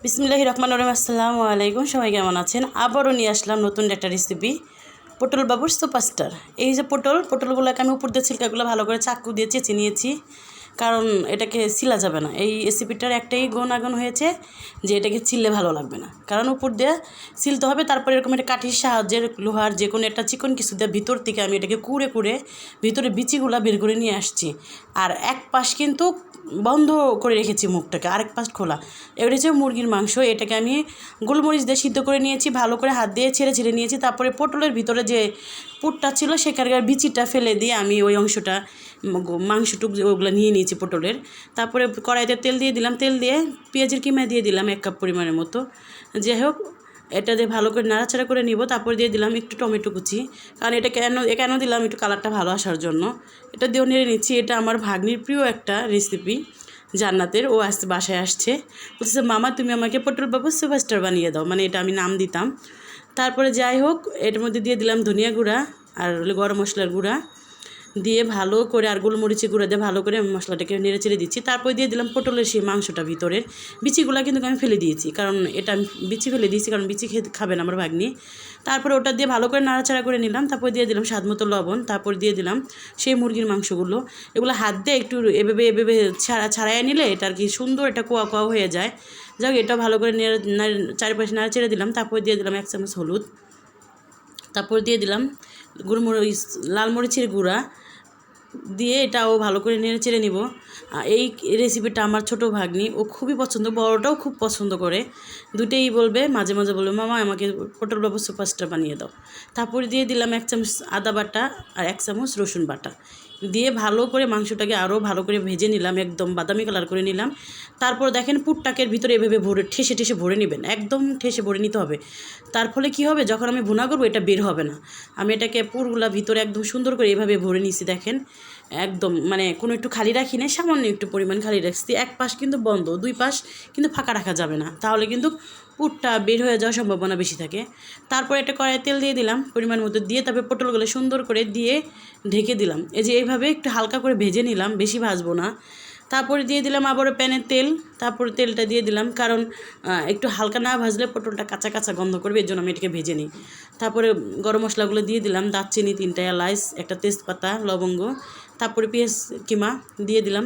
বিসমিল্লাহির রহমানির রহিম। আসসালামু আলাইকুম, সবাই কেমন আছেন? আবারও নিয়ে আসলাম নতুন একটা রেসিপি, পটল বাবুর সুপারস্টার। এই যে পটলগুলোকে আমি উপর দিয়ে ছিলকাগুলো ভালো করে চাকু দিয়ে চেঁচে নিয়েছি, কারণ এটাকে ছিলা যাবে না। এই রেসিপিটার একটাই গুণ হয়েছে যে এটাকে ছিললে ভালো লাগবে না, কারণ উপর দিয়ে ছিলতে হবে। তারপরে এরকম একটা কাঠির সাহায্যের, লোহার যে কোনো একটা চিকন কিছু দিয়ে ভিতর থেকে আমি এটাকে কুড়ে ভিতরে বিচিগুলো বের করে নিয়ে আসছি। আর এক পাশ কিন্তু বন্ধ করে রেখেছি মুখটাকে, আরেক পাশ খোলা। এবার হচ্ছে মুরগির মাংস, এটাকে আমি গোলমরিচ দিয়ে সিদ্ধ করে নিয়েছি, ভালো করে হাত দিয়ে ছেড়ে নিয়েছি। তারপরে পটলের ভিতরে যে পুরটা ছিল সেখানকার বিচিটা ফেলে দিয়ে আমি ওই অংশটা, মাংসটুক ওগুলো নিয়ে নিয়েছি পটলের। তারপরে কড়াইতে তেল দিয়ে দিলাম, তেল দিয়ে পেঁয়াজের কিমা দিয়ে দিলাম 1 কাপ পরিমাণের মতো। যাই হোক, এটা দিয়ে ভালো করে নাড়াচাড়া করে নিব। তারপর দিয়ে দিলাম একটু টমেটো কুচি, কারণ এটা কেন দিলাম, একটু কালারটা ভালো আসার জন্য। এটা দিয়েও নেড়ে নিচ্ছি। এটা আমার ভাগ্নির প্রিয় একটা রেসিপি, জান্নাতের। ও আসতে বাসায় আসছে, বলছে মামা তুমি আমাকে পটল বাবু সুপারস্টার বানিয়ে দাও, মানে এটা আমি নাম দিতাম। তারপরে যাই হোক, এর মধ্যে দিয়ে দিলাম ধনিয়া গুঁড়া আর গরম মশলার গুঁড়া দিয়ে ভালো করে, আর গোলমরিচের গুঁড়া দিয়ে ভালো করে মশলাটাকে নেড়ে চেড়ে দিচ্ছি। তারপরে দিয়ে দিলাম পটলের সেই মাংসটা, ভিতরের বিচিগুলো কিন্তু আমি ফেলে দিয়েছি, কারণ এটা আমি বিচি ফেলে দিয়েছি, কারণ বিচি খাবে না আমার ভাগ্নি। তারপরে ওটা দিয়ে ভালো করে নাড়াচাড়া করে নিলাম। তারপরে দিয়ে দিলাম স্বাদ মতো লবণ। তারপর দিয়ে দিলাম সেই মুরগির মাংসগুলো। এগুলো হাত দিয়ে একটু এভাবে ছাড়াইয়া নিলে এটা আর কি সুন্দর, এটা কোয়া হয়ে যায়। যাক, এটা ভালো করে চারিপাশে নাড়াচেড়ে দিলাম। তারপরে দিয়ে দিলাম 1 চামচ হলুদ। তারপর দিয়ে দিলাম লাল মরিচের গুঁড়া দিয়ে এটাও ভালো করে নেড়ে চেড়ে নিব। এই রেসিপিটা আমার ছোটো ভাগ্নি, ও খুবই পছন্দ, বড়টাও খুব পছন্দ করে। দুটেই বলবে, মাঝে মাঝে বলবে মামা আমাকে পটল বাবু সুপারস্টার বানিয়ে দাও। তারপরে দিয়ে দিলাম 1 চামচ আদা বাটা আর 1 চামচ রসুন বাটা দিয়ে ভালো করে মাংসটাকে আরও ভালো করে ভেজে নিলাম, একদম বাদামি কালার করে নিলাম। তারপর দেখেন পুরটাকের ভিতরে এভাবে ঠেসে ভরে নেবেন, একদম ঠেসে ভরে নিতে হবে। তার ফলে কী হবে, যখন আমি ভুনা করবো এটা বের হবে না। আমি এটাকে পুরগুলা ভিতরে একদম সুন্দর করে এভাবে ভরে নিয়েছি, দেখেন একদম, মানে কোনো একটু খালি রাখি না, সামান্য একটু পরিমাণ খালি রাখছি। এক পাশ কিন্তু বন্ধ, 2 পাশ কিন্তু ফাঁকা রাখা যাবে না, তাহলে কিন্তু পুরটা বের হয়ে যাওয়ার সম্ভাবনা বেশি থাকে। তারপর একটা কড়াইয়ে তেল দিয়ে দিলাম পরিমাণ মতো, দিয়ে তারপরে পটলগুলো সুন্দর করে দিয়ে ঢেকে দিলাম। এই যে এইভাবে একটু হালকা করে ভেজে নিলাম, বেশি ভাজবো না। তারপরে দিয়ে দিলাম আবারও প্যানে তেল। তারপরে তেলটা দিয়ে দিলাম, কারণ একটু হালকা না ভাজলে পটলটা কাঁচা কাঁচা গন্ধ করবে, এর জন্য আমি এটাকে ভেজে নিই। তারপরে গরম মশলাগুলো দিয়ে দিলাম, দারচিনি 3টা এলাচ, একটা তেজপাতা, লবঙ্গ। তারপরে পেঁয়াজ কিমা দিয়ে দিলাম,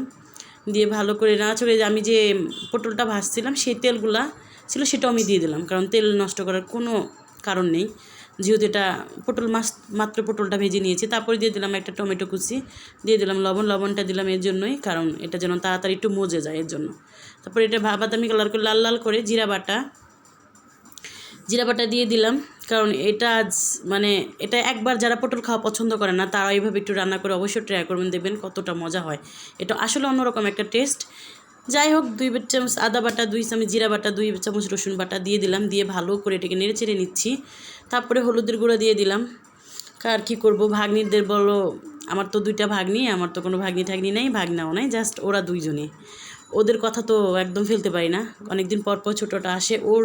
দিয়ে ভালো করে নাড়াচড়ে আমি যে পটলটা ভাজছিলাম সেই তেলগুলা ছিল সেটাও আমি দিয়ে দিলাম, কারণ তেল নষ্ট করার কোনো কারণ নেই, যেহেতু এটা মাত্র পটলটা ভেজে নিয়েছি। তারপরে দিয়ে দিলাম একটা টমেটো কুচি, দিয়ে দিলাম লবণটা দিলাম এর জন্যই, কারণ এটা যেন তাড়াতাড়ি একটু মজে যায় এর জন্য। তারপরে এটা বাদামি কালার করে লাল করে জিরা বাটা দিয়ে দিলাম, কারণ এটা মানে এটা একবার যারা পটল খাওয়া পছন্দ করে না তারা এইভাবে একটু রান্না করে অবশ্যই ট্রাই করবেন, দেখবেন কতটা মজা হয়। এটা আসলে অন্যরকম একটা টেস্ট। যাই হোক, 2 চামচ আদা বাটা, 2 চামচ জিরা বাটা, 2 চামচ রসুন বাটা দিয়ে দিলাম, দিয়ে ভালো করে এটাকে নেড়ে চেড়ে নিচ্ছি। তারপরে হলুদের গুঁড়ো দিয়ে দিলাম। আর কী করবো, ভাগ্নিদের বলো, আমার তো 2টা ভাগ্নি, আমার তো কোনো ভাগ্নি ঠাগ্নি নাই, ভাগনাও নাই, জাস্ট ওরা 2জনই। ওদের কথা তো একদম ফেলতে পারি না, অনেক দিন পর ছোটোটা আসে, ওর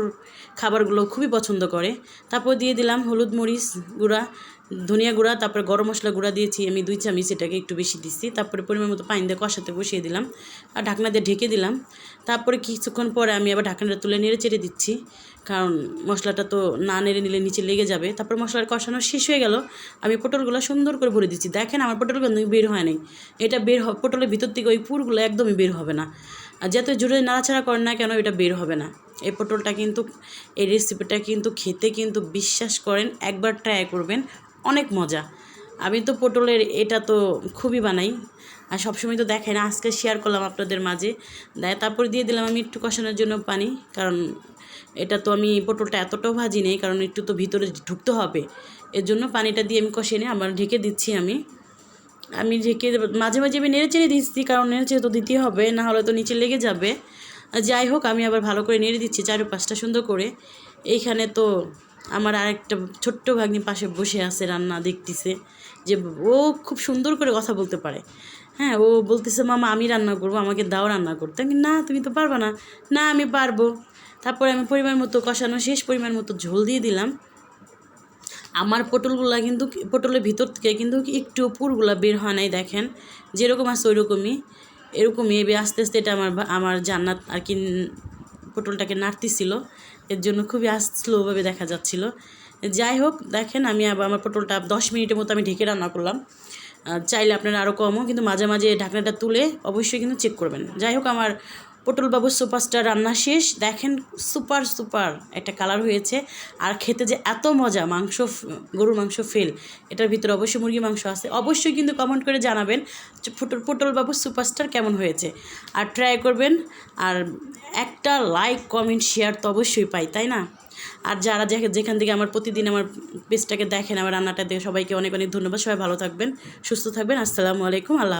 খাবারগুলো খুবই পছন্দ করে। তারপর দিয়ে দিলাম হলুদ মরিচ গুঁড়া, ধনিয়া গুঁড়া, তারপরে গরম মশলা গুঁড়া দিয়েছি আমি 2 চামচ, এটাকে একটু বেশি দিচ্ছি। তারপরে পরিমাণ মতো পানি দিয়ে কষাতে বসিয়ে দিলাম আর ঢাকনা দিয়ে ঢেকে দিলাম। তারপরে কিছুক্ষণ পরে আমি আবার ঢাকনাটা তুলে নেড়ে চেড়ে দিচ্ছি, কারণ মশলাটা তো না নেড়ে নিলে নিচে লেগে যাবে। তারপর মশলার কষানো শেষ হয়ে গেল, আমি পটলগুলো সুন্দর করে ভরে দিচ্ছি। দেখেন আমার পটলগুলো বের হয় নাই, এটা পটলের ভিতর থেকে ওই পুরগুলো একদমই বের হবে না, আর যত জোরে নাড়াচাড়া করেন না কেন এটা বের হবে না। এই পটলটা কিন্তু, এই রেসিপিটা কিন্তু খেতে কিন্তু বিশ্বাস করেন একবার ট্রাই করবেন, অনেক মজা। আমি তো পটলের এটা তো খুবই বানাই, আর সবসময় তো দেখাই না, আজকে শেয়ার করলাম আপনাদের মাঝে। তারপর দিয়ে দিলাম আমি একটু কষানোর জন্য পানি, কারণ এটা তো আমি পটলটা এতটাও ভাজি নেই, কারণ একটু তো ভিতরে ঢুকতে হবে, এর জন্য পানিটা দিয়ে আমি কষিয়ে নিয়ে আবার ঢেকে দিচ্ছি। আমি ঢেকে মাঝে মাঝে আমি নেড়ে চেড়ে দিচ্ছি, কারণ নেড়ে চেড়ে তো দিতেই হবে, না হলে তো নিচে লেগে যাবে। যাই হোক, আমি আবার ভালো করে নেড়ে দিচ্ছি চারপাশটা সুন্দর করে। এইখানে তো আমার আরেকটা ছোট্ট ভাগ্নি পাশে বসে আছে, রান্না দেখতেছে, যে ও খুব সুন্দর করে কথা বলতে পারে। হ্যাঁ, ও বলতেছে মামা আমি রান্না করবো, আমাকে দাও রান্না করতে। আমি না, তুমি তো পারবা না। না, আমি পারবো। তারপরে আমি পরিমাণ মতো কষানো শেষ, পরিমাণ মতো ঝোল দিয়ে দিলাম। আমার পটলগুলা কিন্তু, পটলের ভিতর থেকে কিন্তু একটু পুরগুলা বের হয় নাই, দেখেন যেরকম আছে ওইরকমই, এরকমই আস্তে আস্তে এটা আমার জান্নাত আর কি পটলটাকে নাড়তেছিল, এর জন্য খুবই স্লোভাবে দেখা যাচ্ছিল। যাই হোক, দেখেন আমি আবার আমার পটলটা 10 মিনিটের মতো আমি ঢেকে রান্না করলাম। চাইলে আপনারা আরও কমও, কিন্তু মাঝে মাঝে ঢাকনাটা তুলে অবশ্যই কিন্তু চেক করবেন। যাই হোক, আমার পটল বাবু সুপারস্টার রান্না শেষ। দেখেন সুপার একটা কালার হয়েছে, আর খেতে যে এত মজা, গরুর মাংস ফেল, এটার ভিতরে অবশ্যই মুরগি মাংস আছে। অবশ্যই কিন্তু কমেন্ট করে জানাবেন পটল বাবু সুপারস্টার কেমন হয়েছে, আর ট্রাই করবেন। আর একটা লাইক কমেন্ট শেয়ার তো অবশ্যই পাই, তাই না? আর যারা যেখান থেকে আমার প্রতিদিন আমার পেজটাকে দেখেন, আমার রান্নাটা দেখে সবাইকে অনেক অনেক ধন্যবাদ। সবাই ভালো থাকবেন, সুস্থ থাকবেন। আসসালামু আলাইকুম। আল্লাহ।